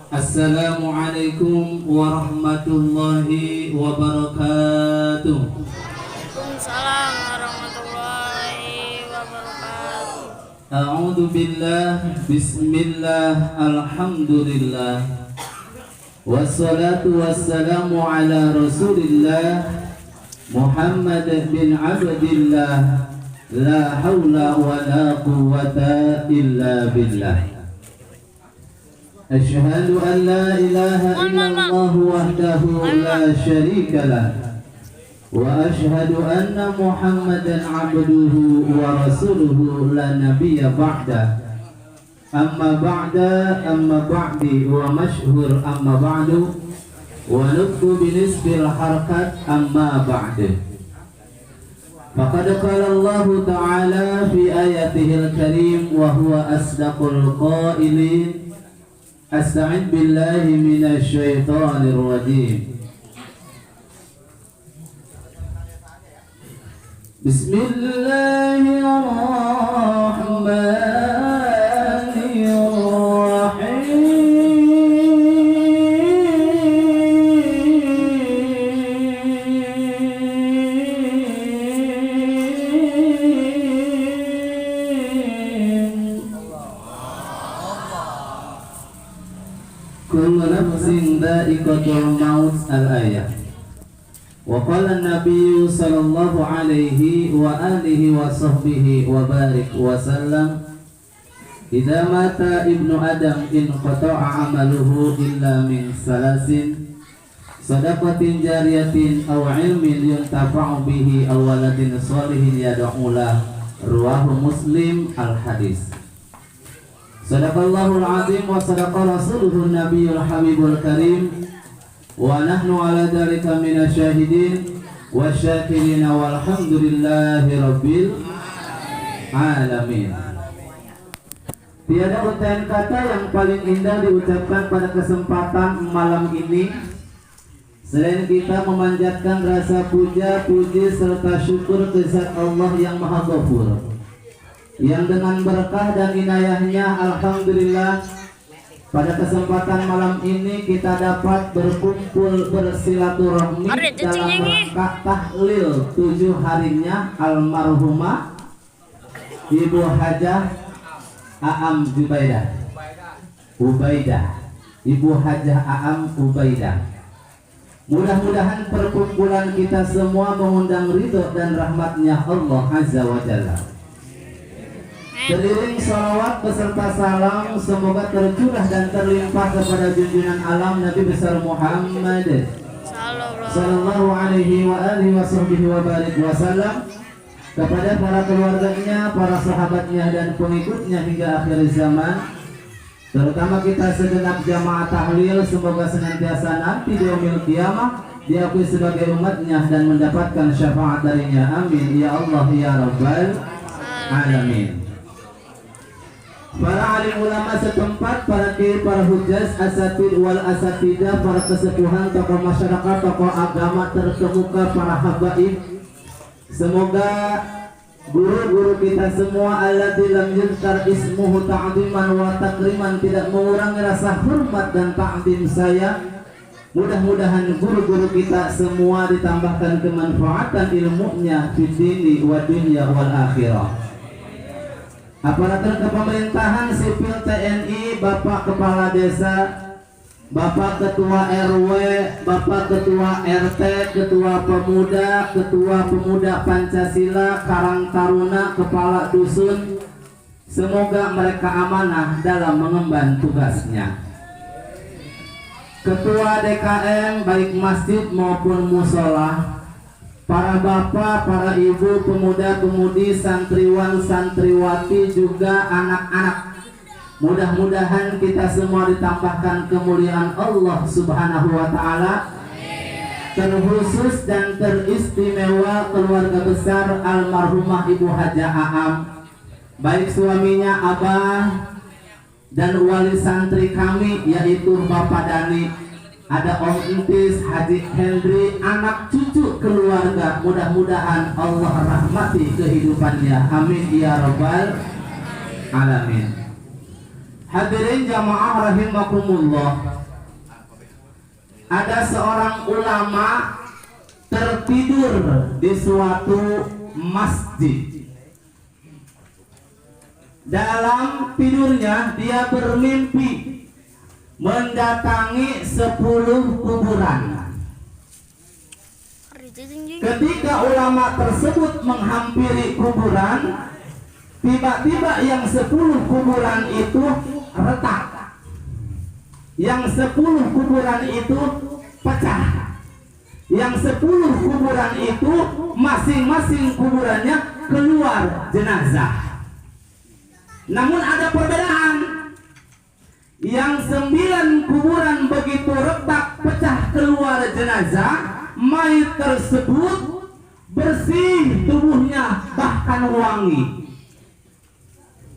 Assalamualaikum warahmatullahi wabarakatuh. Waalaikumsalam warahmatullahi wabarakatuh. A'udzu billah, bismillah, alhamdulillah. Wassalatu wassalamu ala Rasulillah Muhammad bin Abdillah. La haula wa la quwwata illa billah. Asyhadu an la ilaha illallah wahdahu la syarika lah wa asyhadu anna Muhammadan abduhu wa rasuluhu la nabiyya ba'da. Amma ba'di wa mashhur amma ba'du wa nutfu binisbil harakat amma ba'du. Faqad qala Allah ta'ala fi ayatihil karim wa huwa asdaqul qailin. Asta'id billahi minasyaitonir rajim. Bismillahirrahmanirrahim. Kullu nafsin dha'iqatul maut al-ayah. Wa qala an-nabiy sallallahu alaihi wa alihi wa sahbihi wa barik wa sallam, idza mata ibnu adam in qata'a amaluhu illa min salasin, sadaqatin jariyatin aw ilmin yuntafa'u bihi aw waladin shalihin yad'u lahu. Rawahu Muslim al-hadis. Sadaqallahul azim wa sadaqa rasuluhun nabiyul habibul karim wa nahnu ala dzalika minasyahidin wasyakirin walhamdulillahi rabbil alamin. Tiada untaian kata yang paling indah diucapkan pada kesempatan malam ini selain kita memanjatkan rasa puja, puji serta syukur kehadirat Allah yang Maha Ghafur, yang dengan berkah dan inayahnya alhamdulillah pada kesempatan malam ini kita dapat berkumpul bersilaturahmi dalam rangka tahlil 7 harinya almarhumah Ibu Hajah Aam Ubaidah, Ibu Hajah Aam Ubaidah. Mudah-mudahan perkumpulan kita semua mengundang ridho dan rahmatnya Allah Azza wa Jalla. Beriring salawat beserta salam semoga tercurah dan terlimpah kepada junjungan alam Nabi besar Muhammad sallallahu alaihi wa alihi wa barik wasallam, kepada para keluarganya, para sahabatnya dan pengikutnya hingga akhir zaman, terutama kita segenap jamaah tahlil. Semoga senantiasa nanti di yaumil qiyamah diakui sebagai umatnya dan mendapatkan syafaat darinya. Amin ya Allah ya rabbal alamin. Para alim ulama setempat, para kiai, para hujjah, asatid wal asatidah, para kesepuhan, tokoh masyarakat, tokoh agama terkemuka, para habaib, semoga guru-guru kita semua alladzii lam yuzkar ismuhu ta'ziman wa takriman tidak mengurangi rasa hormat dan ta'zim saya. Mudah-mudahan guru-guru kita semua ditambahkan kemanfaatan ilmunya fid dini wa dunya wal akhirah. Aparatur kepemerintahan sipil TNI, Bapak Kepala Desa, Bapak Ketua RW, Bapak Ketua RT, Ketua Pemuda Pancasila, Karang Taruna, Kepala Dusun, semoga mereka amanah dalam mengemban tugasnya. Ketua DKM baik masjid maupun musola, para bapak, para ibu, pemuda-pemudi, santriwan, santriwati, juga anak-anak, mudah-mudahan kita semua ditambahkan kemuliaan Allah Subhanahu wa Ta'ala. Terkhusus dan teristimewa keluarga besar almarhumah Ibu Hajah Aam, baik suaminya Abah dan wali santri kami yaitu Bapak Dani, ada Om Entis, Haji Hendri, anak cucu keluarga. Mudah-mudahan Allah rahmati kehidupannya. Amin ya rabbal alamin. Hadirin jamaah rahimakumullah. Ada seorang ulama tertidur di suatu masjid. Dalam tidurnya dia bermimpi mendatangi 10 kuburan. Ketika ulama tersebut menghampiri kuburan, tiba-tiba yang 10 kuburan itu retak. Yang 10 kuburan itu pecah. Yang 10 kuburan itu masing-masing kuburannya keluar jenazah. Namun ada perbedaan. Yang 9 kuburan begitu retak pecah keluar jenazah, mayat tersebut bersih tubuhnya, bahkan wangi.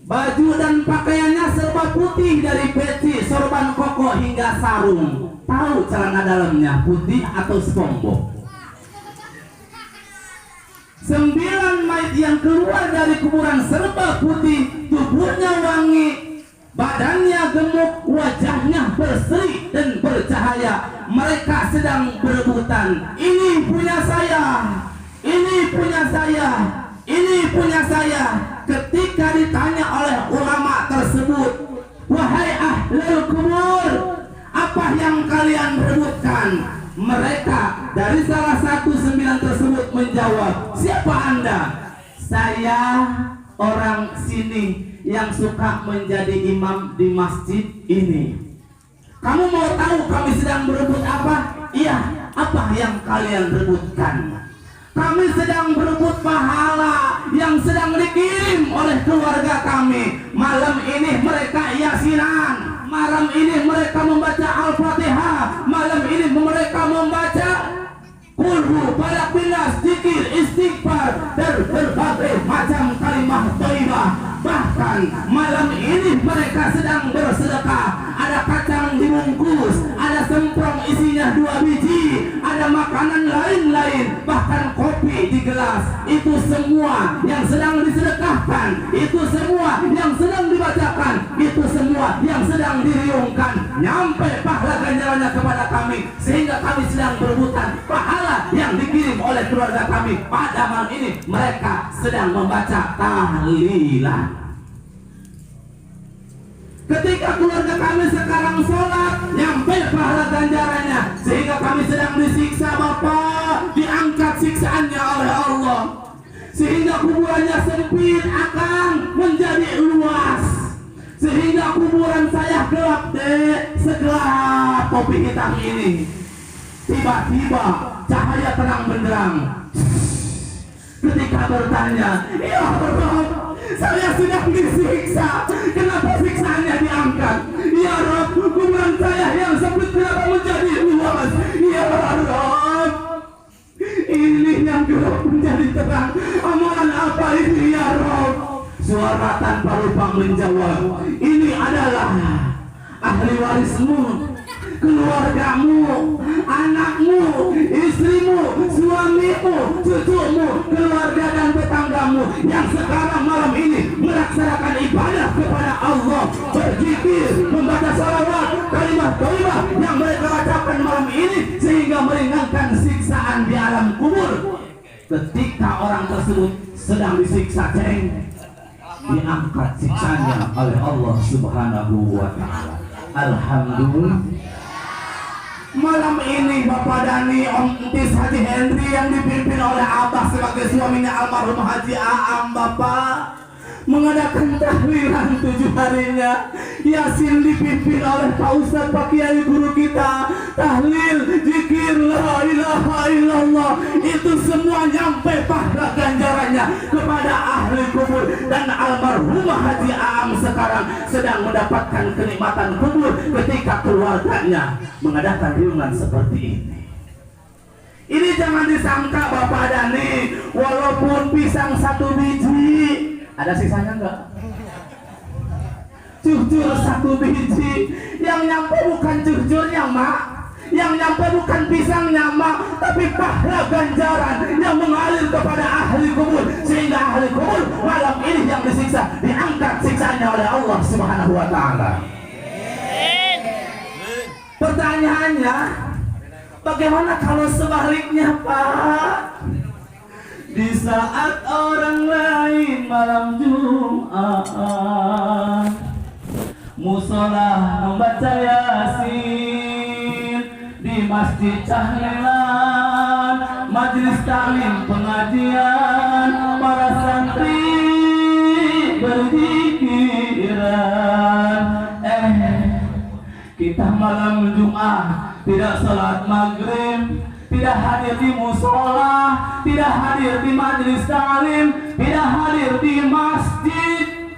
Baju dan pakaiannya serba putih dari peci, sorban koko hingga sarung. Tahu celana dalamnya putih atau SpongeBob. 9 mayat yang keluar dari kuburan serba putih, tubuhnya wangi, badannya gemuk, wajahnya berseri dan bercahaya. Mereka sedang berebutan, ini punya saya, ini punya saya, ini punya saya. Ketika ditanya oleh ulama tersebut, wahai ahlul kubur, apa yang kalian rebutkan? Mereka dari salah satu 9 tersebut menjawab, siapa Anda? Saya orang sini yang suka menjadi imam di masjid ini. Kamu mau tahu kami sedang berebut apa? Iya, apa yang kalian rebutkan? Kami sedang berebut pahala yang sedang dikirim oleh keluarga kami. Malam ini mereka yasinan, malam ini mereka membaca Al-Fatihah, malam ini mereka membaca kulhu, balak binas, zikir, istighfar, dan berbagai macam kalimah thayyibah. Bahkan malam ini mereka sedang bersedekah. Ada kacang dibungkus, ada semprong isinya 2 biji, ada makanan lain-lain, bahkan kopi di gelas. Itu semua yang sedang disedekahkan, itu semua yang sedang dibacakan, itu semua yang sedang diriungkan. Nyampe pahala ganjarannya kepada kami, sehingga kami sedang berebutan pahala yang dikirim oleh keluarga kami. Pada malam ini mereka sedang membaca tahlilan. Ketika keluarga kami sekarang sholat, nyampe pahala ganjarannya, sehingga kami sedang disiksa Bapak, diangkat siksaannya oleh Allah, sehingga kuburannya sempit akan menjadi luas, sehingga kuburan saya gelap deh, segelap kopi hitam ini. Tiba-tiba cahaya terang benderang. Ketika bertanya, ya Rob, saya sedang disiksa, kenapa siksaannya diangkat? Ya Rob, kuburan saya yang sempit kenapa menjadi luas? Ya Rob, ini yang gelap menjadi terang. Amalan apa ini ya Rob? Suara tanpa lupa menjawab, ini adalah ahli warismu, keluargamu, anakmu, istrimu, suamimu, cucumu, keluarga dan tetanggamu yang sekarang malam ini melaksanakan ibadah kepada Allah, berzikir, membaca salawat, kalimat thayyibah yang mereka bacakan malam ini, sehingga meringankan siksaan di alam kubur. Ketika orang tersebut sedang disiksa, diangkat siksaannya oleh Allah Subhanahu wa ta'ala. Alhamdulillah. Malam ini Bapak Dani, Om Entis, Haji Henry yang dipimpin oleh Abah sebagai suaminya almarhum Haji Aam, Bapak mengadakan tahlilan 7 harinya. Yasin dipimpin oleh Pak Ustadz, Pak Kiai guru kita. Tahlil, zikir, la ilaha illallah, itu semua nyampe pahala ganjarannya kepada ahli kubur. Dan almarhumah Haji Aam sekarang sedang mendapatkan kenikmatan kubur ketika keluarganya mengadakan riungan seperti ini. Ini jangan disangka Bapak Dani, walaupun pisang 1 biji, ada sisanya enggak? Cucur 1 biji, yang nyampe bukan cucurnya mak, Yang nyampe bukan pisangnya mak, tapi pahala ganjaran yang mengalir kepada ahli kubur, sehingga ahli kubur malam ini yang disiksa diangkat siksanya oleh Allah Subhanahu wa taala. Pertanyaannya, bagaimana kalau sebaliknya Pak? Di saat orang lain malam Jumat musola membaca Yasin, di masjid tahlilan, majelis taklim pengajian, para santri berzikiran. Kita malam Jumat tidak salat maghrib, tidak hadir di musola, tidak hadir di majelis taklim, tidak hadir di masjid,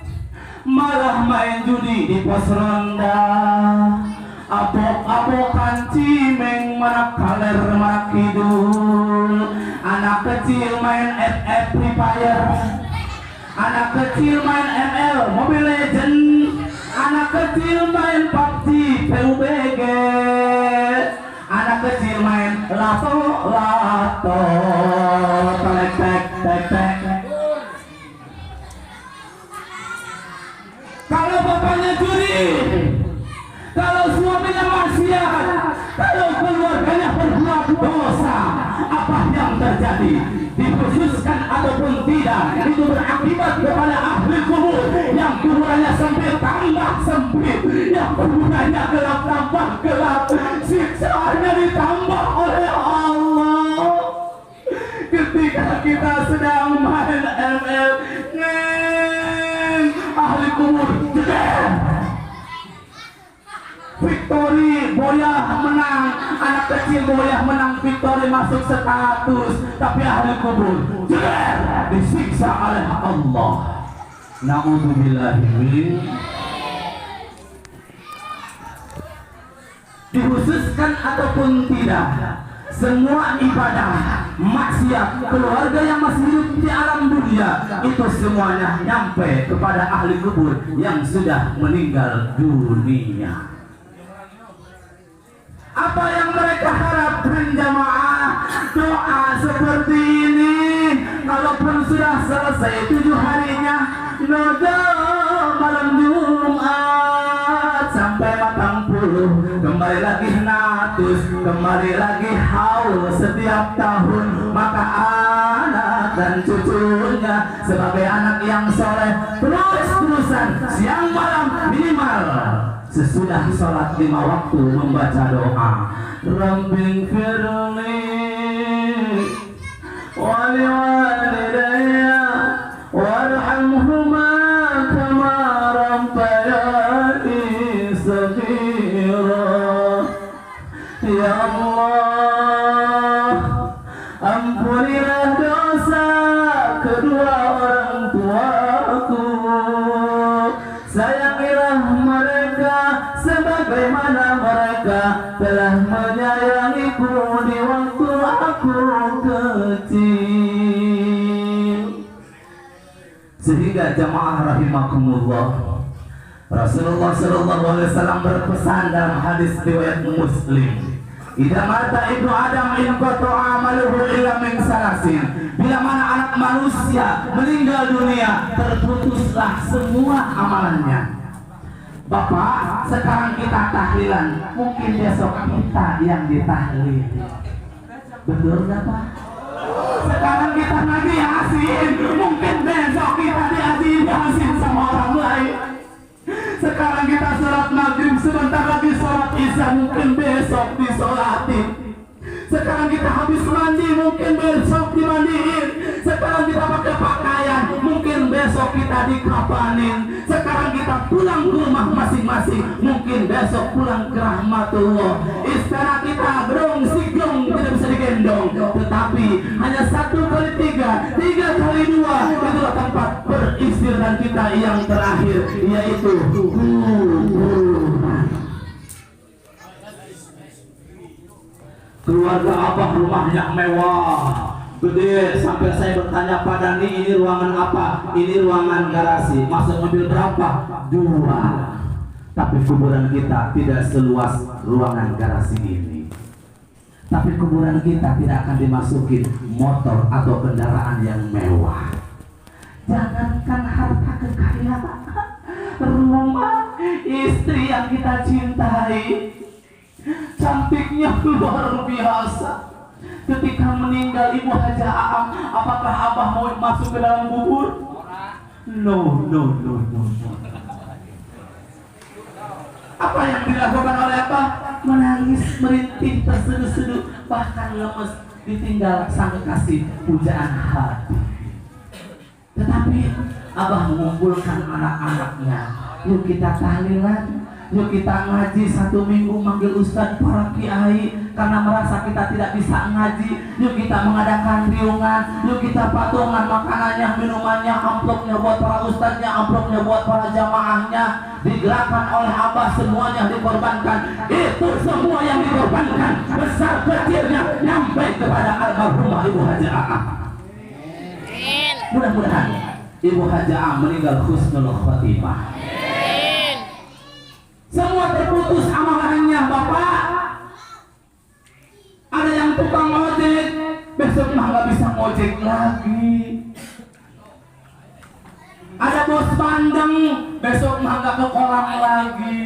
malah main judi di pos ronda, apok-apokan cimeng, mana kaler mana kidul. Anak kecil main FF Free Fire, anak kecil main ML Mobile Legend, anak kecil main PUBG PUBG, anak kecil main lato tek tek tek tek. Kalau bapaknya curi, kalau suaminya maksiat, kalau keluarganya berbuat dosa, apa yang terjadi? Dikhususkan ataupun tidak, itu berakibat kepada ahli kubur yang kuburannya sempit tambah sempit, yang kuburannya gelap tambah gelap, siksaannya ditambah oleh Allah. Ketika kita sedang main ML, ahli kubur jeder, victory boyah menang, anak kecil boyah menang, victory masuk status, tapi ahli kubur jeder disiksa oleh Allah. Na'udzubillahi min. Dikhususkan ataupun tidak, semua ibadah maksiat keluarga yang masih hidup di alam dunia itu semuanya nyampe kepada ahli kubur yang sudah meninggal dunia. Apa yang mereka harapkan jamaah? Doa seperti ini. Kalaupun sudah selesai 7 harinya, noda malam Jumat sampai matang puluh, kembali lagi natus, kembali lagi haul setiap tahun, maka anak dan cucunya sebagai anak yang soleh terus-terusan siang malam minimal sesudah sholat 5 waktu membaca doa, Rabbing firli wali walidayya warhamhuma kama rabbayani saghira. Ya Allah, ampunilah dosa kedua orang tuaku, sayangilah mereka sebagaimana mereka telah menyayangiku di waktu aku kecil. Sehingga jamaah rahimakumullah, Rasulullah SAW berpesan dalam hadis riwayat Muslim, idza mata ibnu Adam in qata'a amaluhu illa min salasin. Bila mana anak manusia meninggal dunia, terputuslah semua amalannya. Bapak, sekarang kita tahlilan, mungkin besok kita yang ditahlil. Betul nggak Pak? Sekarang kita ngaji Yasin, mungkin besok kita diajiin Yasin sama orang lain. Sekarang kita sholat maghrib, sebentar lagi sholat isya, mungkin besok disolatin. Sekarang kita habis mandi, mungkin besok dimandiin. Sekarang kita pakai pakaian, mungkin besok kita dikapanin. Sekarang kita pulang ke rumah masing-masing, mungkin besok pulang ke rahmatullah. Istana kita gerong siglong tidak bisa digendong, tetapi hanya 1 kali 3, 3 kali 2 itulah tempat peristirahatan kita yang terakhir, yaitu keluarga abah rumahnya mewah gede sampai saya bertanya pada ini ruangan apa? Ini ruangan garasi. Masuk mobil berapa? 2. Tapi kuburan kita tidak seluas ruangan garasi ini. Tapi kuburan kita tidak akan dimasukin motor atau kendaraan yang mewah. Jangankan harta kekayaan, rumah, istri yang kita cintai, cantiknya luar biasa. Ketika meninggal Ibu Haja Aam, apakah Abah mau masuk ke dalam kubur? No. Apa yang dilakukan oleh Abah? Menangis, merintih, terseduh-seduh, bahkan lemes, ditinggal sang kekasih pujaan hati. Tetapi Abah mengumpulkan anak-anaknya. Yuk kita tahlilan, yuk kita ngaji 1 minggu, manggil ustadz, para kiai, karena merasa kita tidak bisa ngaji. Yuk kita mengadakan riungan, yuk kita patungan makanannya, minumannya, amplopnya buat para ustadznya, amplopnya buat para jamaahnya. Digerakkan oleh Abah, semuanya dikorbankan. Itu semua yang dikorbankan, besar kecilnya, nyampe kepada almarhumah Ibu Haja Aam. Mudah-mudahan Ibu Haja Aam meninggal husnul khotimah. Semua terputus amalannya, Bapak. Ada yang tukang ojek, besok mah nggak bisa ngojek lagi. Ada bos bandeng, besok mah nggak ke kolam lagi.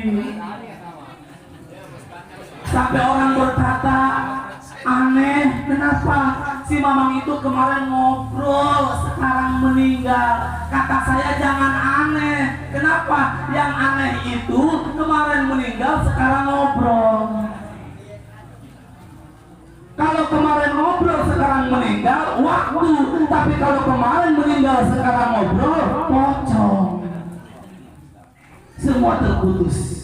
Sampai orang berkata, aneh, kenapa si Mamang itu kemarin ngobrol, sekarang meninggal. Kata saya jangan aneh. Kenapa? Yang aneh itu kemarin meninggal, sekarang ngobrol. Kalau kemarin ngobrol, sekarang meninggal, waktu. Tapi kalau kemarin meninggal, sekarang ngobrol, pocong. Semua terputus.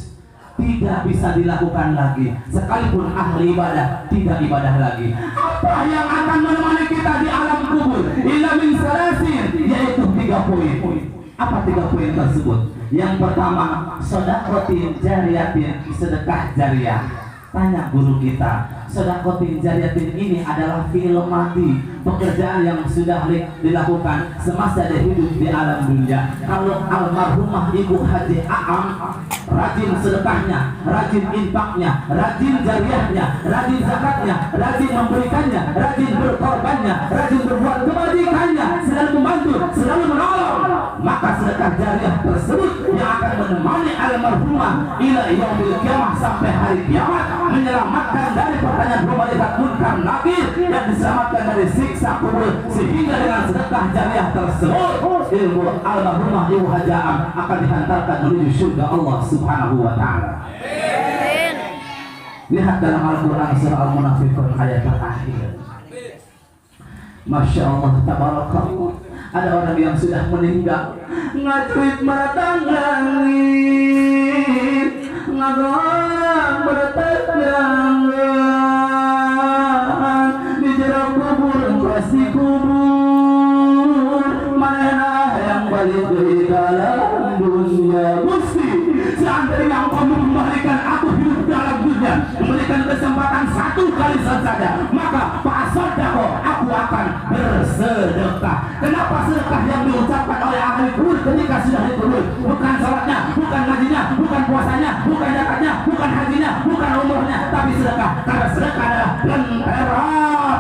Tidak bisa dilakukan lagi. Sekalipun ahli ibadah, tidak ibadah lagi. Apa yang akan menemani kita di alam kubur? Illa min salasin, yaitu 3 poin. Apa 3 poin tersebut? Yang pertama, sedekatin jariyatin, sedekah jariah. Tanya guru kita, sedekatin jariyatin ini adalah fi'il madi, pekerjaan yang sudah dilakukan semasa dia hidup di alam dunia. Kalau almarhumah Ibu Haji Aam rajin sedekahnya, rajin infaknya, rajin jariahnya, rajin zakatnya, rajin memberikannya, rajin berkorbannya, rajin berbuat kebajikannya, selalu membantu, selalu menolong, maka sedekah jariah tersebut yang akan menemani almarhumah ila yaumil qiyamah, sampai hari kiamat, menyelamatkan dari pertanyaan malaikat munkar nakir, dan diselamatkan dari siksa kubur. Sehingga dengan sedekah jariah tersebut, ilmu almarhumah Ibu Haja Aam akan dihantarkan menuju surga Allah Subhanahu wa ta'ala. Lihat dalam Al-Quran surah Al-Munafiqun ayat terakhir. Masya Allah, tabarakallah. Ada orang yang sudah meninggal, ngacuit meratang langit, ngagong bertetanggan di jeruk kubur, pasti kubur. Mana yang balik dari dalam dunia? Gusti, seandainya engkau memberikan aku hidup dalam dunia, memberikan kesempatan 1 kali saja, maka fasodako, aku akan bersedekah. Kenapa sedekah yang diucapkan oleh ahli kubur ketika sudah dikubur? Bukan salatnya, bukan ngajinya, bukan puasanya, bukan zakatnya, bukan hajinya, bukan umrohnya, tapi sedekah. Karena sedekah adalah lentera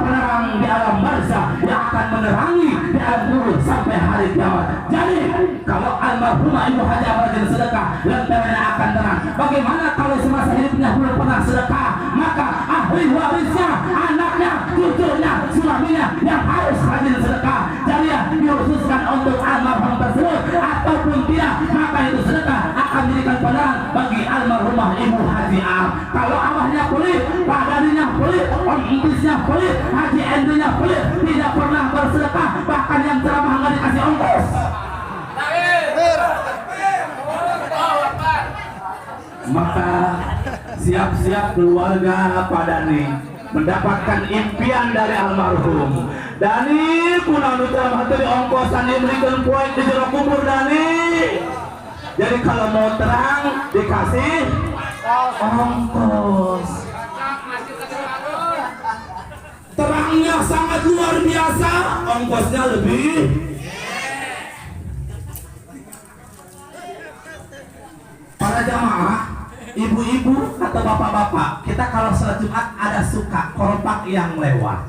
penerang di alam barzah yang akan menerangi di alam kubur sampai hari kiamat. Jadi kalau almarhumah Ibu Haja Aam rajin sedekah, lenteranya akan terang. Bagaimana kalau semasa hidupnya belum pernah sedekah? Maka ahli warisnya, anaknya, cucunya, suaminya yang harus rajin sedekah. Jadi ya dikhususkan untuk almarhum tersebut, ataupun tidak, maka itu sedekah akan menjadikan penerang bagi almarhumah Ibu Haji Aam. Kalau abahnya pelit, Pak Dadinya pelit, Om Intisnya pelit, Haji Endrinya pelit, tidak pernah bersedekah, bahkan yang ceramah nggak dikasih ongkos. Maka siap-siap keluarga Pak Dani mendapatkan impian dari almarhum. Dani punah ceramah tadi ongkosan diberikan poin di jero kubur Dani. Jadi kalau mau terang dikasih ongkos. Terangnya sangat luar biasa, ongkosnya lebih. Para jamaah, ibu-ibu atau bapak-bapak, kita kalau sholat Jumat ada suka koropak yang lewat.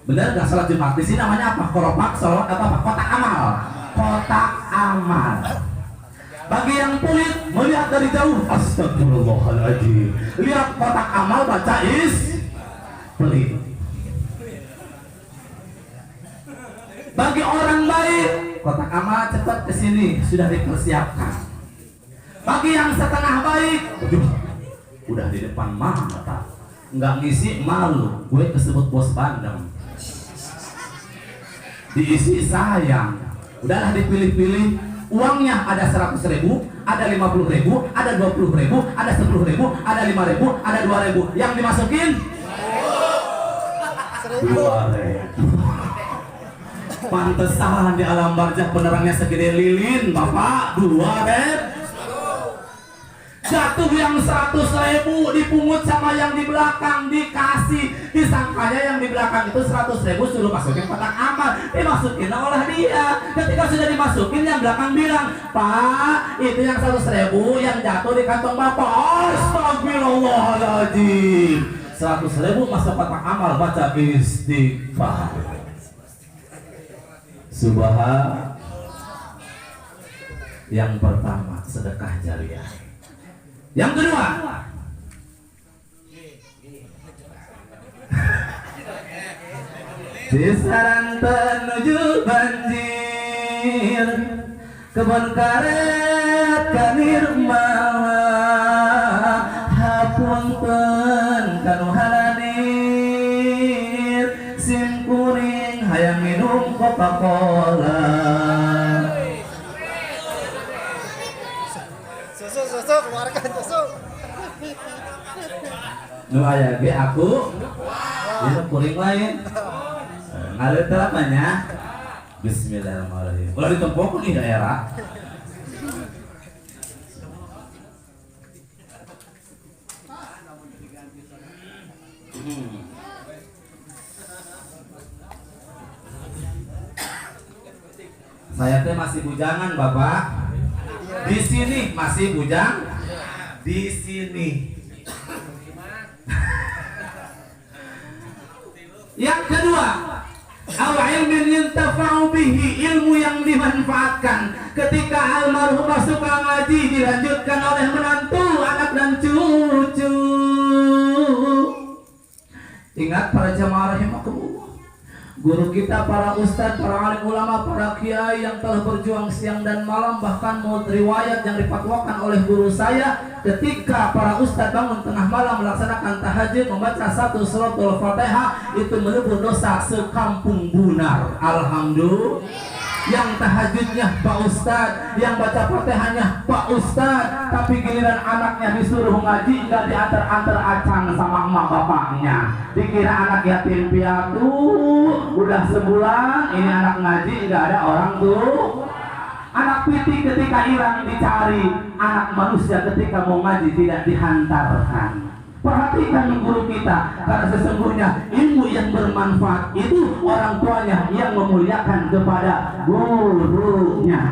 Bener nggak sholat Jumat? Di sini namanya apa? Koropak, sholat atau apa? Kotak amal. Kotak amal. Bagi yang pelit melihat dari jauh, astagfirullahaladzim. Lihat kotak amal baca pelit. Bagi orang baik, kotak amal cepat ke sini sudah dipersiapkan. Bagi yang setengah baik, udah di depan mata, nggak ngisi malu, gue kesebut bos bandeng. Diisi sayang, udahlah dipilih-pilih. Uangnya ada 100.000, ada 50.000, ada 20.000, ada 10.000, ada 5.000, ada 2.000. Yang dimasukin 2.000. Pantesan di alam barzakh penerangnya segede lilin, Bapak. 2.000. Jatuh yang 100.000 dipungut sama yang di belakang, dikasih, disangkanya yang di belakang itu 100.000 suruh masukin kotak amal, dimasukin oleh dia. Ketika sudah dimasukin, yang belakang bilang, Pak, itu yang 100.000 yang jatuh di kantong Bapak. Astagfirullahaladzim. 100.000 masuk kotak amal, baca istighfar. Subhan. Yang pertama, sedekah jariah. Yang kedua, kisaran menuju banjir, kebun karet kanir malah, hapunten kanu halanir, sim kuring hayang minum Coca-Cola. Susu keluarkan susu. Nu aya ge aku ini kuring lain ngalir terapanya. Bismillahirrahmanirrahim. Ulah ditempok di daerah. Saya teh masih bujangan, Bapak. Di sini masih bujang. Di sini. Yang kedua, ilmin yuntafa'u bihi, ilmu yang dimanfaatkan. Ketika almarhumah suka ngaji, dilanjutkan oleh menantu, anak dan cucu. Ingat para jamaah rahimakumullah, guru kita, para ustadz, para alim ulama, para kiai yang telah berjuang siang dan malam. Bahkan mau riwayat yang dipatwakan oleh guru saya, ketika para ustadz bangun tengah malam melaksanakan tahajud, membaca satu suratul Fatihah, itu menebus dosa sekampung Bunar. Alhamdulillah. Yang tahajudnya Pak Ustadz, yang baca Fatihahnya Pak Ustadz, tapi giliran anaknya disuruh ngaji, nggak diantar-antar acang sama emak bapaknya. Dikira anak yatim piatu, udah sebulan ini anak ngaji, nggak ada orang tuh. Anak pitik ketika hilang dicari, anak manusia ketika mau ngaji tidak dihantarkan. Perhatikan guru kita, karena sesungguhnya ilmu yang bermanfaat itu orang tuanya yang memuliakan kepada gurunya.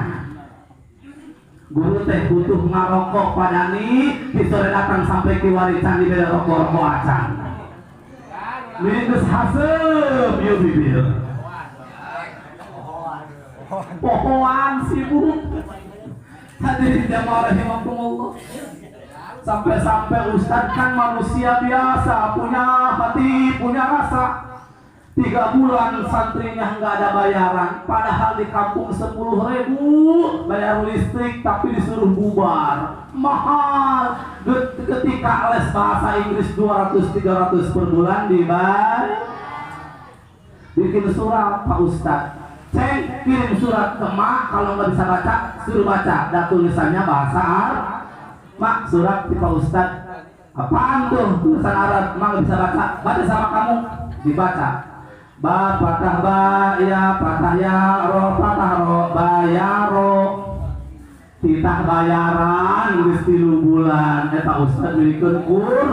Guru teh butuh ngarokok padani, disore datang sampai kiwari candi beda rokok-rokok acan. Minus hasem, yuk bibir. Pohoan sibuk. Hadirin jamaah rahimakumullah. Sampai-sampai Ustadz kan manusia biasa, punya hati, punya rasa. 3 bulan santrinya nggak ada bayaran, padahal di kampung 10.000 bayar listrik, tapi disuruh bubar. Mahal. Ketika les bahasa Inggris 200-300 per bulan dibayar. Bikin surat, Pak Ustadz, cek kirim surat ke mak, kalau nggak bisa baca suruh baca. Dan tulisannya bahasa Arab. Mak, surat di Pak Ustadz. Apaan tuh tulisan Arab? Mak nggak bisa baca. Baca sama kamu. Dibaca. Ba patah ba ya patah ya ro patah ro bayaro. Titah bayaran geus 3 bulan. Pak Ustadz milikeun kur.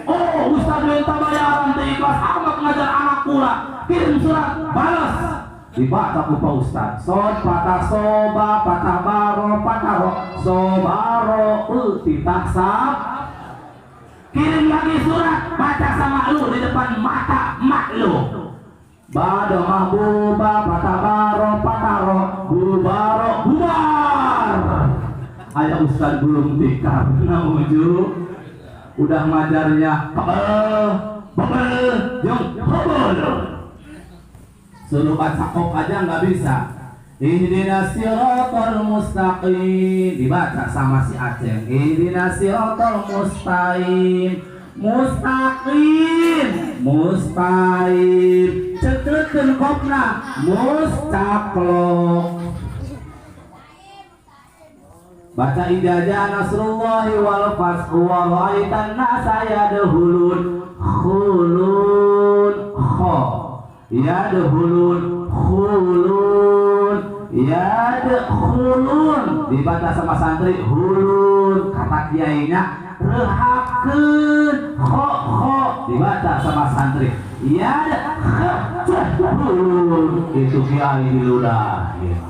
Oh, Ustadz minta bayaran teh ikhlas amat ngajar anak pula. Kirim surat, balas. dibaca ku Pak Ustaz. Sod patah soba patah baro patah ro sobaro titah sab. Kirim lagi surat, baca sama lu di depan mata mak lu. Bada mahbuba patah baro patah ro bubaro bubar. Ayah Ustaz belum tikar nauju. Udah ngajarnya babel jong babel. Suruh baca kok aja nggak bisa. Ihdinas siratal mustaqim, dibaca sama si Aceh. Ihdinas siratal mustaqim, mustaqim. Ceklekeun kopna mustaklok. Baca ijazah nasrullahi wal fashu wa ra'aitan nasa yadkhulun khulun kha yadkhulun khulun yadkhulun, dibaca sama santri hulun, kata kiainya rehakeun kho dibaca sama santri yadkhulun, itu kiai diludah ya.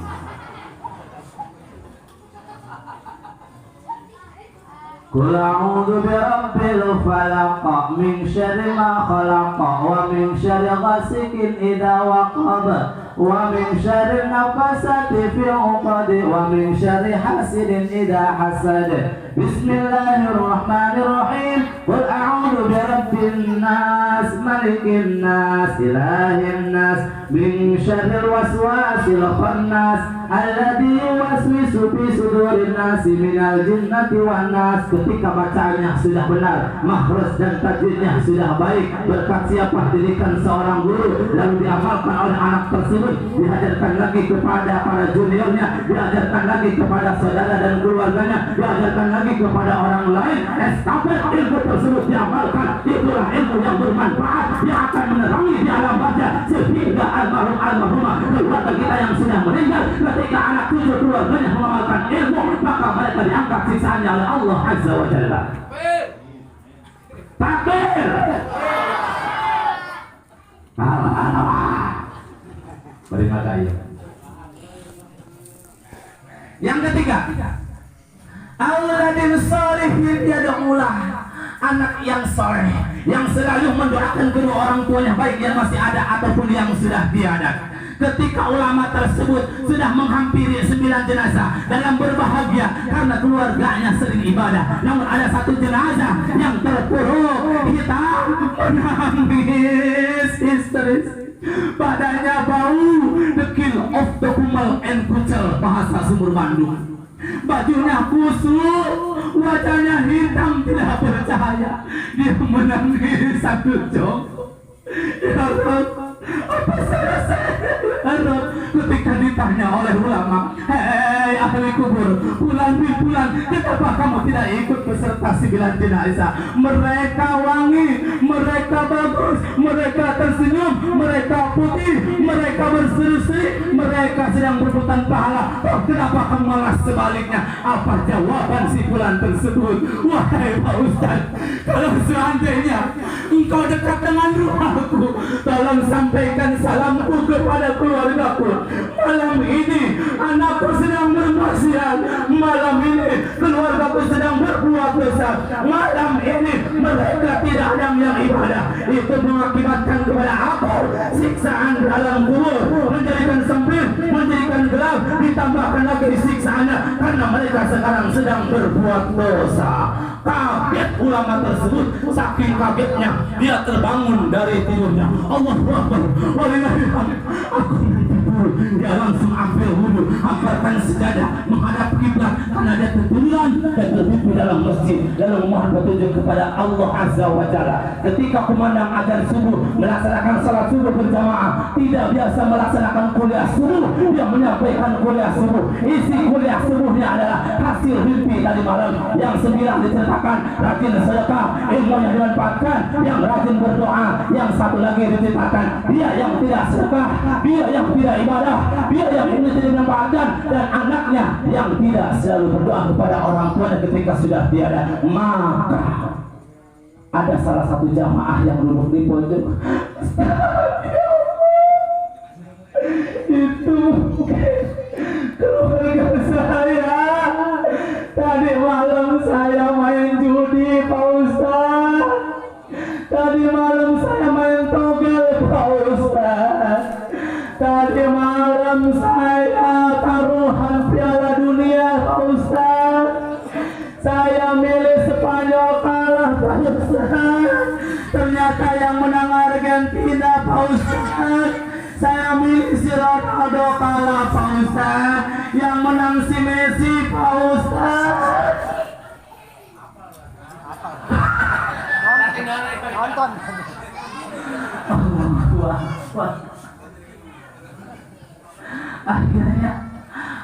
Qul a'udzu birabbil falaq min syarri ma khalaq wa min syarri ghasikin idza waqab wa min syarri nafasati fil 'uqad wa min syarri hasidin idza hasad. Bismillahirrahmanirrahim. Qul a'udzu birabbin nas malikin nas ilahin nas min syarril waswasil khannas alladzi yuwaswisu fi sudurin nas minal jinnati wan nas. Ketika bacanya sudah benar, makhraj dan tajwidnya sudah baik, berkat siapa didikan seorang guru lalu diamalkan oleh anak tersebut, diajarkan lagi kepada para juniornya, diajarkan lagi kepada saudara dan keluarganya, diajarkan lagi kepada orang lain, estafet ilmu tersebut diamalkan, itulah ilmu yang bermanfaat yang akan menerangi di alam barzah sehingga almarhumah keluarga kita yang sudah meninggal, ketika anak cucu keluarganya mengamalkan ilmu, maka mereka diangkat siksaannya oleh Allah Azza wa Jalla. Takbir. Berikan ayat. Yang ketiga, auladin sholihin yad'ulah, anak yang soleh yang selalu mendoakan kedua orang tuanya baik yang masih ada ataupun yang sudah tiada. Ketika ulama tersebut sudah menghampiri 9 jenazah dalam berbahagia karena keluarganya sering ibadah, namun ada satu jenazah yang terpuruk, kita menangis histeris. Badannya bau, the kill of the kumal and kucel, bahasa Sumur Bandung. Bajunya kusut, wajahnya hitam, tidak percaya. Dia menangis satu jongkok. Ya Allah, apa salah saya? Ketika ditanya oleh ulama, hei ahli kubur, bulan kenapa kamu tidak ikut beserta 9 jenazah? Mereka wangi, mereka bagus, mereka tersenyum, mereka putih, mereka berseri-seri, mereka sedang berputar pahala. Oh, kenapa kamu malah sebaliknya? Apa jawaban si bulan tersebut? Wahai Pak Ustaz, kalau seandainya engkau dekat dengan rumahku, tolong sampaikan salamku kepada keluargaku. Malam ini anakku sedang bermaksiat, malam ini keluargaku sedang berbuat dosa, malam ini mereka tidak ada yang ibadah. Itu mengakibatkan kepada aku siksaan dalam kubur, menjadikan sempit, menjadikan gelap, ditambahkan lagi siksaannya karena mereka sekarang sedang berbuat dosa. Kaget ulama tersebut, saking kagetnya dia terbangun dari tidurnya. Allahu Akbar, walillahilhamd. Aku dia langsung ambil wudhu, angkatkan sejadah, menghadap kiblat karena dia tertiduran dan tertidur dalam masjid lalu mohon petunjuk kepada Allah Azza wa Jalla. Ketika kumandang azan subuh, melaksanakan salat subuh berjamaah, tidak biasa melaksanakan kuliah subuh, dia menyampaikan kuliah subuh. Isi kuliah subuhnya adalah hasil mimpi tadi malam. Yang 9 diceritakan rajin sedekah, ilmu yang dimanfaatkan, yang rajin berdoa. Yang satu lagi diceritakan dia yang tidak sedekah, dia yang tidak ibadah, dia yang ini tidak dimanfaatkan, dan anaknya yang tidak selalu berdoa kepada orang tuanya ketika sudah tiada. Maka ada salah satu jamaah yang duduk di pojok. keluarga saya. Tadi malam saya main judi, Pak Ustaz. Tadi malam saya main togel, Pak Ustaz. Tadi malam saya taruhan Piala Dunia, Pak Ustaz. Saya milih Spanyol kalah, Pak Ustaz. Ternyata yang menang Argentina, Pak Ustaz. Saya milih si Ronaldo kalah, Pak Ustaz. Yang menang si Messi, Pak Ustaz. Nonton. Wah. Akhirnya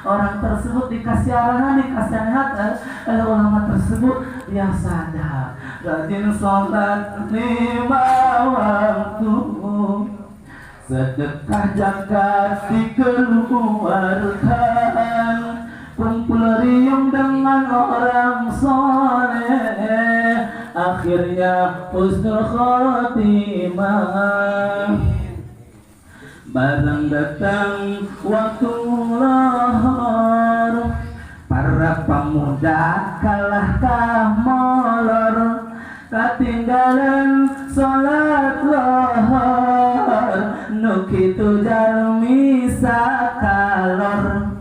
orang tersebut dikasih arahan, dikasih nasihat oleh ulama tersebut. Dia sadar, rajin sholat 5 waktu, sedekah zakat dikeluarkan, kumpul riung dengan orang soleh, akhirnya husnul khotimah. Barang datang waktu lohor, para pemuda kalahkah molor, ketinggalan sholat lohor, nukitu jalmi sakalor.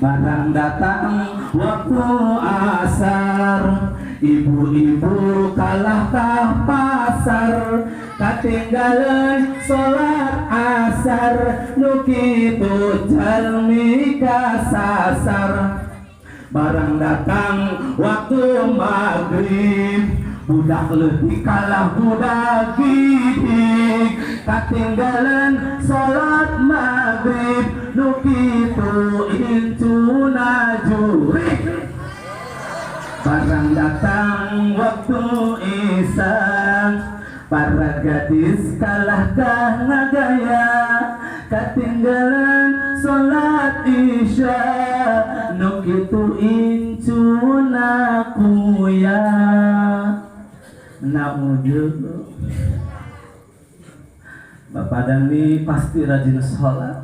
Barang datang waktu asar, ibu-ibu kalahkah pasar, ketinggalan sholat asar, nukitu jalmi kasasar. Barang datang waktu maghrib, budak letih kalah budak gidik, ketinggalan sholat maghrib, nukitu incuna jurik. Barang datang waktu isya, para gadis kalahkah ngagaya, ketinggalan sholat isya, nukitu incuna kuya. Naudzubillah. Bapak Dani pasti rajin sholat,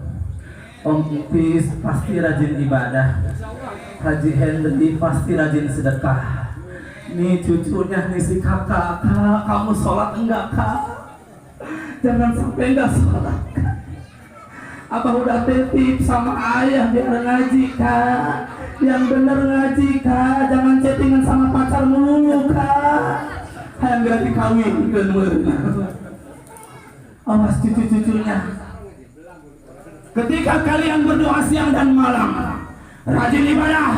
Om Ipis pasti rajin ibadah, Haji Henry pasti rajin sedekah. Nih cucunya nih si kakak, kamu sholat enggak kak? Jangan sampai enggak sholat. Abah udah titip sama ayah biar ngaji kak, yang bener ngaji kak, jangan chattingan sama pacar melulu kak. Yang gak dikawin awas cucu-cucunya. Ketika kalian berdoa siang dan malam, rajin ibadah,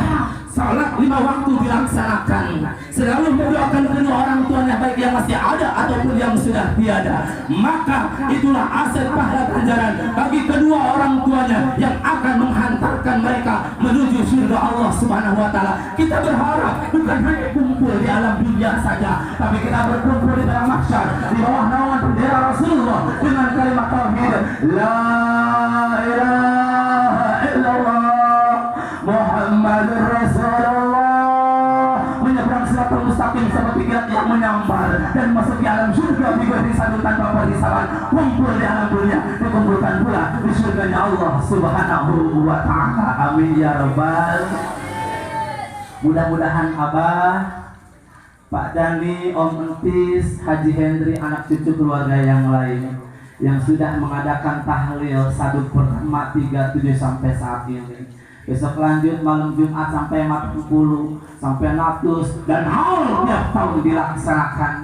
salat 5 waktu dilaksanakan, selalu mendoakan kedua orang tuanya baik yang masih ada ataupun yang sudah tiada, maka itulah aset pahala ganjaran bagi kedua orang tuanya yang akan menghantarkan mereka menuju surga Allah Subhanahu wa taala. Kita berharap bukan hanya kumpul di alam dunia saja, tapi kita berkumpul di dalam mahsyar di bawah naungan bendera Rasulullah dengan kalimat tauhid la ilaha illallah Muhammadur Rasulullah, menyeberang siratal mustaqim seperti kilat yang menyambar dan masuk di alam surga bigari satu tanpa perhisaban. Kumpul di alam dunia, dikumpulkan pula di surganya Allah Subhanahu wa ta'ala. Amin ya rabbal. Mudah-mudahan Abah, Pak Dani, Om Entis, Haji Henry, anak cucu keluarga yang lain yang sudah mengadakan tahlil saduk pertama 37 sampai saat ini, besok lanjut malam Jumat sampai 40 sampai 100 dan haul tiap tahun dilaksanakan.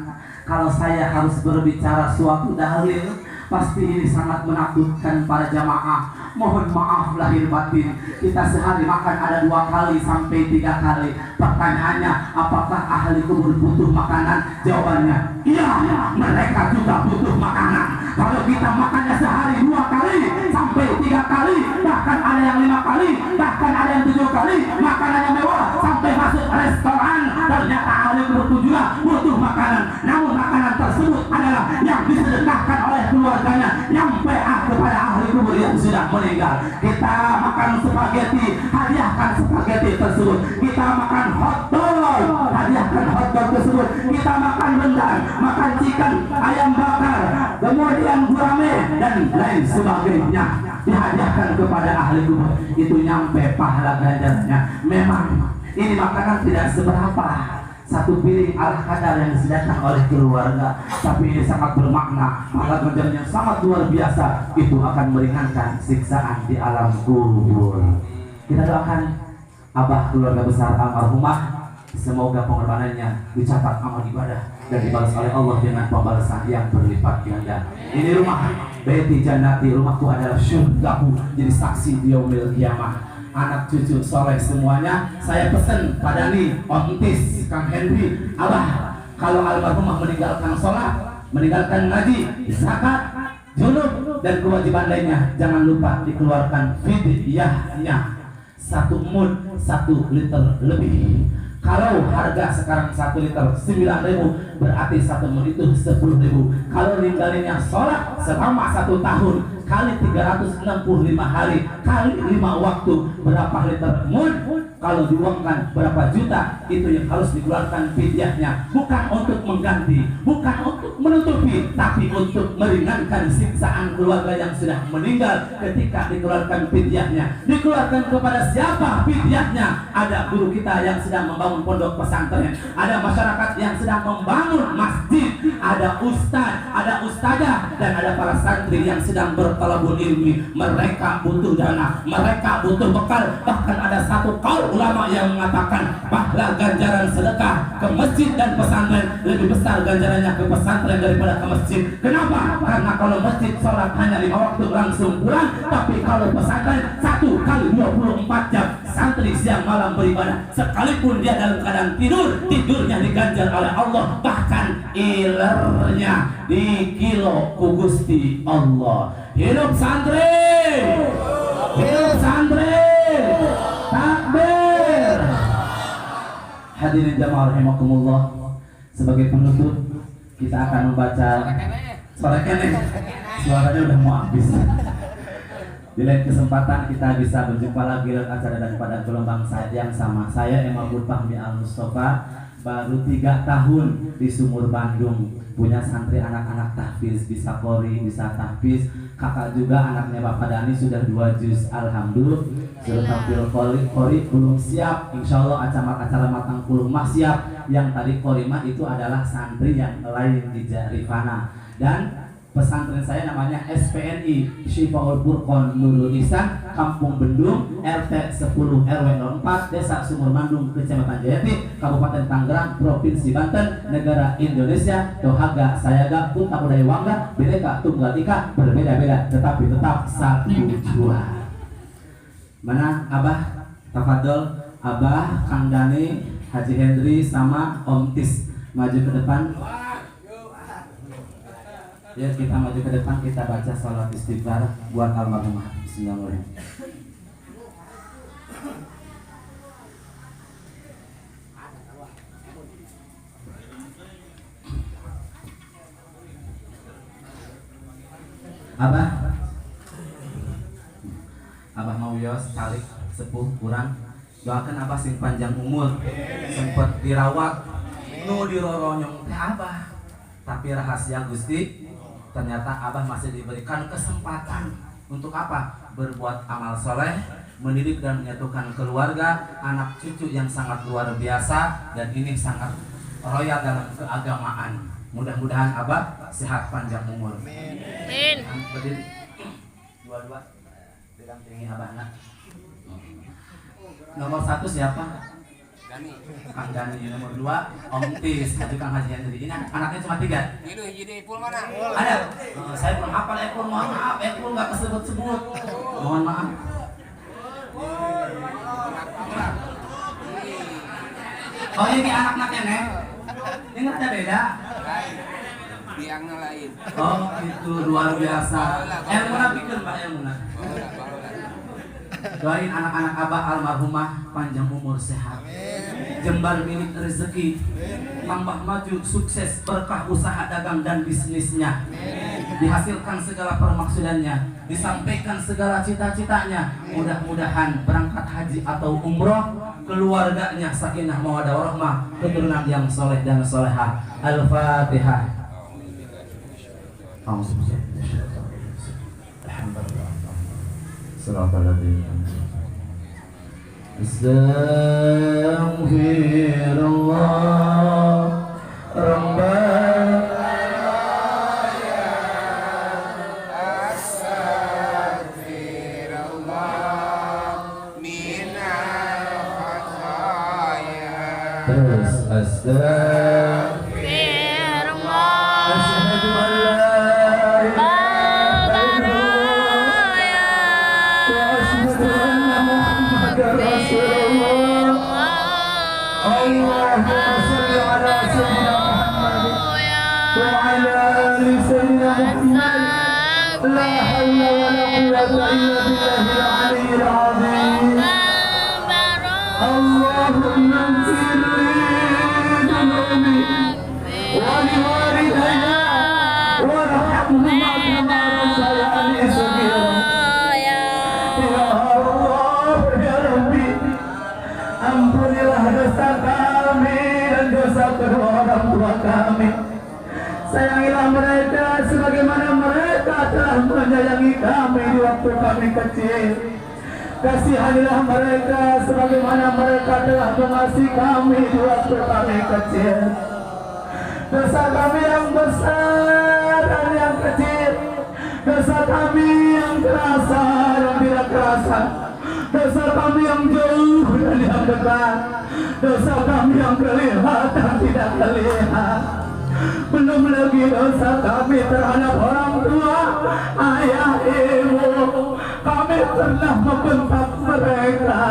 Kalau saya harus berbicara suatu dalil, pasti ini sangat menakutkan para jamaah. Mohon maaf lahir batin, kita sehari makan ada 2 kali sampai 3 kali. Pertanyaannya, apakah ahli kubur butuh makanan? Jawabannya, iya, mereka juga butuh makanan. Kalau kita makannya sehari 2 kali sampai 3 kali, bahkan ada yang 5 kali, bahkan ada yang 7 kali, makanannya mewah sampai masuk restoran, ternyata ahli kubur juga butuh makanan. Namun makanan tersebut adalah yang disedekahkan oleh keluarganya nyampe kepada ahli kubur yang sudah meninggal. Kita makan spaghetti, hadiahkan spaghetti tersebut. Kita makan hotdog, hadiahkan hotdog tersebut. Kita makan rendang, makan chicken, ayam bakar, kemudian gurame dan lain sebagainya. dihadiahkan kepada ahli kubur, itu nyampe pahala ganjarannya. Memang ini makanan tidak seberapa, satu piring ala kadar yang disediakan oleh keluarga, tapi ini sangat bermakna, pahala ganjarannya sangat luar biasa. Itu akan meringankan siksaan di alam kubur. Kita doakan abah keluarga besar almarhumah, semoga pengorbanannya dicatat amal ibadah dan dibalas oleh Allah dengan pembalasan yang berlipat ganda. Ini rumah Beti Jannati, rumahku adalah syurgaku, jadi saksi di yaumil kiamah. Anak cucu soleh semuanya saya pesan pada nih Om Tis, Kang Henry, abah kalau almarhumah meninggalkan sholat, meninggalkan ngaji, zakat, junub dan kewajiban lainnya, jangan lupa dikeluarkan fidyahnya 1 mud 1 liter lebih. Kalau harga sekarang 1 liter 9.000, berarti 1 mud itu 10.000. Kalau ninggalinya sholat selama 1 tahun kali 365 hari kali 5 waktu, berapa liter mud? Kalau diuangkan berapa juta? Itu yang harus dikeluarkan fidyahnya, bukan untuk mengganti, bukan untuk menutupi, tapi untuk meringankan siksaan keluarga yang sudah meninggal. Ketika dikeluarkan fidyahnya, dikeluarkan kepada siapa fidyahnya? Ada guru kita yang sedang membangun pondok pesantren, ada masyarakat yang sedang membangun masjid, ada ustadz, ada ustadzah, dan ada para santri yang sedang bertalabul ilmi. Mereka butuh dana, mereka butuh bekal. Bahkan ada satu kaum ulama yang mengatakan pahala ganjaran sedekah ke masjid dan pesantren lebih besar ganjarannya ke pesantren daripada ke masjid. Kenapa? Karena kalau masjid sholat hanya 5 waktu langsung pulang, tapi kalau pesantren 1 kali 24 jam santri siang malam beribadah, sekalipun dia dalam keadaan tidur, tidurnya diganjar oleh Allah, bahkan ilernya di kilo ku Gusti Allah. Hidup santri, hidup santri, takbir. Hadirin jamaah rahimakumullah, sebagai penutup kita akan membaca suara kene, suaranya udah mau habis. Di lain kesempatan kita bisa berjumpa lagi dalam acara dan pada gelombang yang sama. Saya Imam Fahmi Al Mustafa, baru 3 tahun di Sumur Bandung, punya santri anak-anak tahfiz, bisa qori, bisa tahfiz. Kakak juga anaknya Bapak Dani sudah 2 juz, alhamdulillah. Sudah tampil qori belum siap, insya Allah acara matang kulum mah siap. Yang tadi qori mah itu adalah santri yang lain di Jarifana. Dan pesantren saya namanya SPNI Syifaul Furqon Nurul Ihsan, Kampung Bendung, RT 10 RW 04, Desa Sumur Bandung, Kecamatan Jayati, Kabupaten Tangerang, Provinsi Banten, Negara Indonesia. Tohaga Sayaga Punta Budaya Wangga, Bhinneka Tunggal Ika, berbeda-beda tetapi tetap satu jua. Mana Abah? Tafadol Abah, Kang Dani, Haji Hendri sama Om Tis maju ke depan. Ya, kita maju ke depan, kita baca salat istighfar buat almarhumah. Bismillahirrahmanirrahim. Abah mau yos calik sepuh kurang, doakan Abah sing panjang umur, sempat dirawat nu diroronyong teh Abah, tapi rahasia Gusti ternyata Abah masih diberikan kesempatan untuk apa? Berbuat amal soleh, mendidik dan menyatukan keluarga, anak cucu yang sangat luar biasa, dan ini sangat royal dalam keagamaan. Mudah-mudahan Abah sehat panjang umur. Amin. Berdiri dua-dua didampingi Abah. Nomor 1 siapa? Kang Dani. Nomor 2 Om Tis, Kang Haji Hendri. Ini anaknya cuma 3. Itu hiji Epul mana? Ada. Saya belum hafal Epul, mohon maaf. Epul nggak kesebut-sebut. Mohon maaf. Oh ini anak-anaknya nih. Ini nggak ada beda. Biangnya lain. Oh itu luar biasa. Elmuna pikir Pak Elmuna. Doain anak-anak Abah almarhumah panjang umur sehat, jembar milik rezeki, tambah maju sukses berkah usaha dagang dan bisnisnya, dihasilkan segala permaksudannya, disampaikan segala cita-citanya. Mudah-mudahan berangkat haji atau umroh, keluarganya sakinah mawaddah warahmah, keturunan yang soleh dan solehah. Al-Fatihah. Alhamdulillah. Siratal ladzina Astaghfirullah Rabbana terus Astaghfirullah. Asyhadu an la ilaha illallah wa asyhadu anna Muhammadar Rasulullah. Allahumma shalli ala sayyidina Muhammad wa ala ali sayyidina Muhammad. La hawla wa la quwwata illa billahil aliyyil azim. Allahumma ighfir li dhunubi wa li walidayya warhamhuma kama rabbayani shaghira. Ya Allah ya Rabbi, ampunilah dosa kami dan dosa kedua orang tua kami. Sayangilah mereka sebagaimana mereka telah menyayangi kami di waktu kami kecil. Kasihanilah mereka sebagaimana mereka telah mengasihi kami di waktu kami kecil. Dosa kami yang besar dan yang kecil, dosa kami yang terasa dan tidak terasa, dosa kami yang jauh dan yang dekat, dosa kami yang terlihat dan tidak terlihat. Belum lagi dosa kami terhadap orang tua, ayah, ibu. Kami pernah membentak mereka,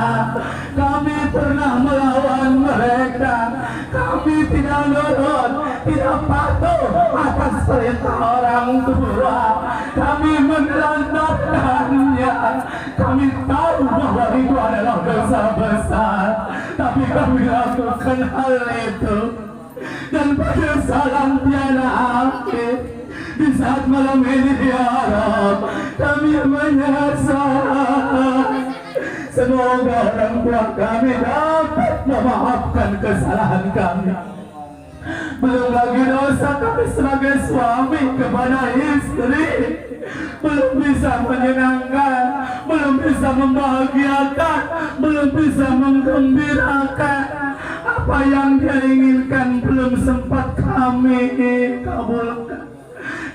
kami pernah melawan mereka, kami tidak nurut, tidak patuh atas perintah orang tua, kami menelantarkannya. Kami tahu bahwa itu adalah dosa besar, tapi kami lakukan hal itu. Dan pada salam tiada akhir, di saat malam ini ya Rabb, kami menyesal. Semoga orang tua kami dapat memaafkan kesalahan kami. Belum lagi dosa kami sebagai suami kepada istri, belum bisa menyenangkan, belum bisa membahagiakan, belum bisa menggembirakan. Apa yang dia inginkan belum sempat kami kabulkan.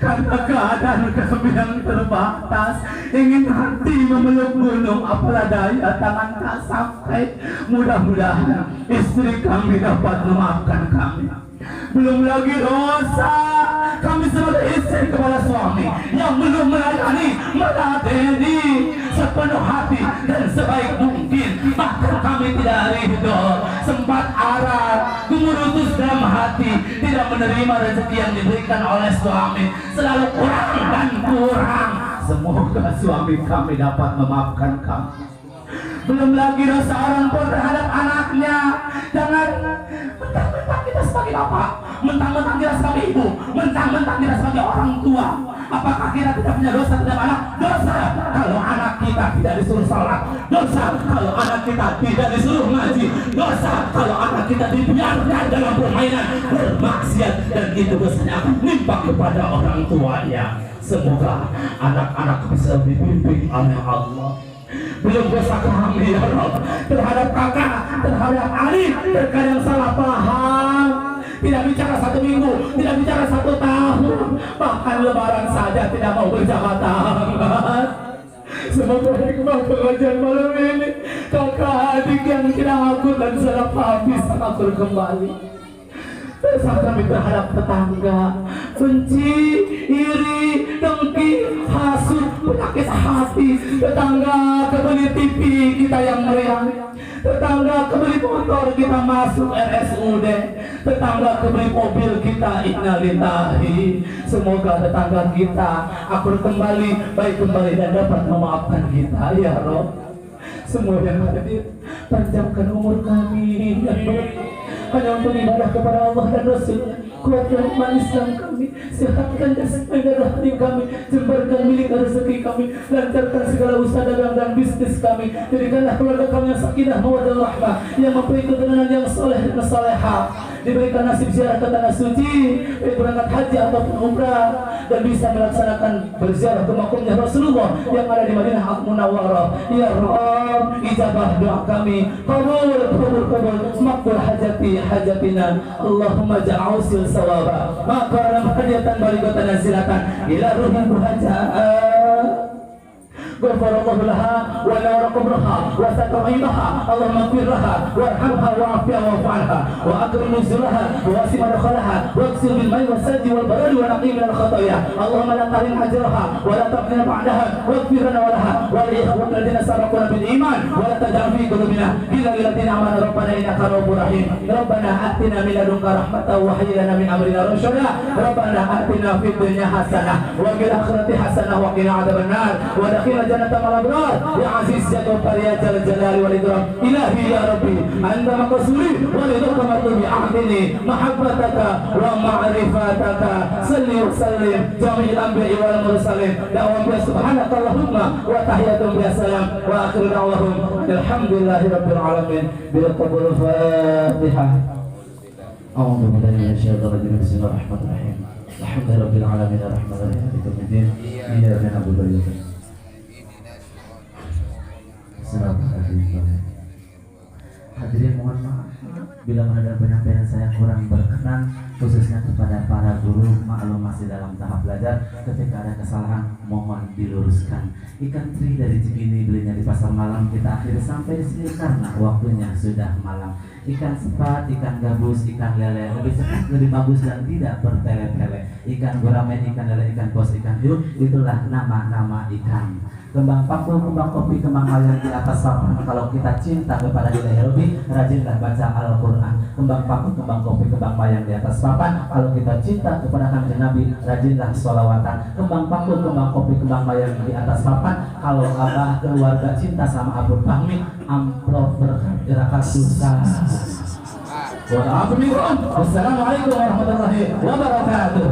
Karena keadaan kami yang terbatas, ingin hati memeluk gunung, apalah daya tangan tak sampai. Mudah-mudahan istri kami dapat memaafkan kami. Belum lagi dosa kami sebagai istri kepada suami yang belum melayani, meladeni sepenuh hati dan sebaik mungkin. Bahkan kami tidak ridho, sempat arah, gemurutus dalam hati, tidak menerima rezeki yang diberikan oleh suami, selalu kurang dan kurang. Semoga suami kami dapat memaafkan kami. Belum lagi dosa orang tua terhadap anaknya. Jangan mentang-mentang kita sebagai bapak, mentang-mentang kita sebagai ibu, mentang-mentang kita sebagai orang tua. Apakah kita tidak punya dosa terhadap anak? Dosa kalau anak kita tidak disuruh salat, dosa kalau anak kita tidak disuruh ngaji, dosa kalau anak kita dibiarkan dalam permainan bermaksiat, dan itu dosanya akan menimpa kepada orang tuanya. Semoga anak-anak bisa dibimbing oleh Allah. Belum dosa kami ya Allah terhadap kakak, terhadap adik, terkadang salah paham, tidak bicara 1 minggu, tidak bicara 1 tahun, bahkan lebaran saja tidak mau berjabat tangan. Semoga hikmah pengajian malam ini kakak adik yang tidak akur dan salah paham bisa akur kembali. Dosa kami terhadap tetangga, benci, iri, dengki, hasut, penyakit hati. Tetangga kebeli TV kita yang meriah, tetangga kebeli motor kita masuk RSUD, tetangga kebeli mobil kita innalillahi. Semoga tetangga kita akur kembali, baik kembali dan dapat memaafkan kita ya Rob. Semua yang hadir, panjangkan umur kami ya Rob, hanya untuk ibadah kepada Allah dan Rasul-Nya. Kuatkan iman Islam kami, sehatkan jasad dan hati kami, jembarkan milik rezeki kami, lancarkan segala usaha dagang dan bisnis kami. Jadikanlah keluarga kami yang sakinah mawaddah rahmah, yang mempunyai keturunan yang soleh dan salehah. Diberikan nasib ziarah ke tanah suci, baik berangkat haji ataupun umrah. dan bisa melaksanakan berziarah ke makamnya Rasulullah yang ada di Madinah Munawwarah. Ya Rabb, ijabah doa kami, qabul makbul hajatina. Allahumma ja'al usul sawaba ma kana hadiatan baligatan nazilatan ila ruhin muhajjah. غفر الله لها ونور قبرها وستر عيبها اللهم اغفر لها وارحمها وعافها واعف عنها واكرم نزلها وواسع مدخلها واغسل بالماء والثلج والبرد ونقي من الخطايا اللهم لا تحرم اجرها ولا تفتنا بعدها واغفر لنا ولها ولاخوتنا الذين سبقونا بالايمان ولا تجعل في قلوبنا غلا للذين امنوا ربنا انك رؤوف رحيم ربنا اتنا من لدنك رحمه وهيئ لنا من امرنا رشدا ربنا اتنا في الدنيا حسنه وفي الاخره حسنه وقنا عذاب النار وادخلنا جنة الأبرار يا عزيز يا جبار يا جل الجلال والإكرام إلهي يا ربي أنت مقصودي ولذلك مطلوبي أعطني محبتك ومعرفتك صل وسلم جميع الأنبياء والمرسلين دعوهم سبحانك اللهم وتحياتهم بالسلام وآخر دعوهم الحمد لله رب العالمين بالقبول الفاتحة أعوذ بالله من الشيطان الرجيم بسم الله الرحمن الرحيم الحمد لله رب العالمين الرحمن الرحيم مالك يوم الدين إياك نعبد وإياك نستعين Hadirin mohon maaf bila ada penyampaian saya kurang berkenan, khususnya kepada para guru. Maklum masih dalam tahap belajar, ketika ada kesalahan mohon diluruskan. Ikan teri dari Cikini belinya di pasar malam, kita akhiri sampai di sini karena waktunya sudah malam. Ikan sepat, ikan gabus, ikan lele lebih cepat, lebih bagus dan tidak bertele-tele. Ikan gurame, ikan lele, ikan kos, ikan hiu, itulah nama-nama ikan. Kembang pakul, kembang kopi, kembang mayang di atas papan. Kalau kita cinta kepada Ilahi Rabbi, rajinlah baca Al-Quran. Kembang pakul, kembang kopi, kembang mayang di atas papan. Kalau kita cinta kepada Kanjeng Nabi, rajinlah sholawatan. Kembang pakul, kembang kopi, kembang mayang di atas papan. Kalau abah keluarga cinta sama Abu Fahmi, amplop berkah gerakan susah. Wassalamualaikum warahmatullahi wabarakatuh.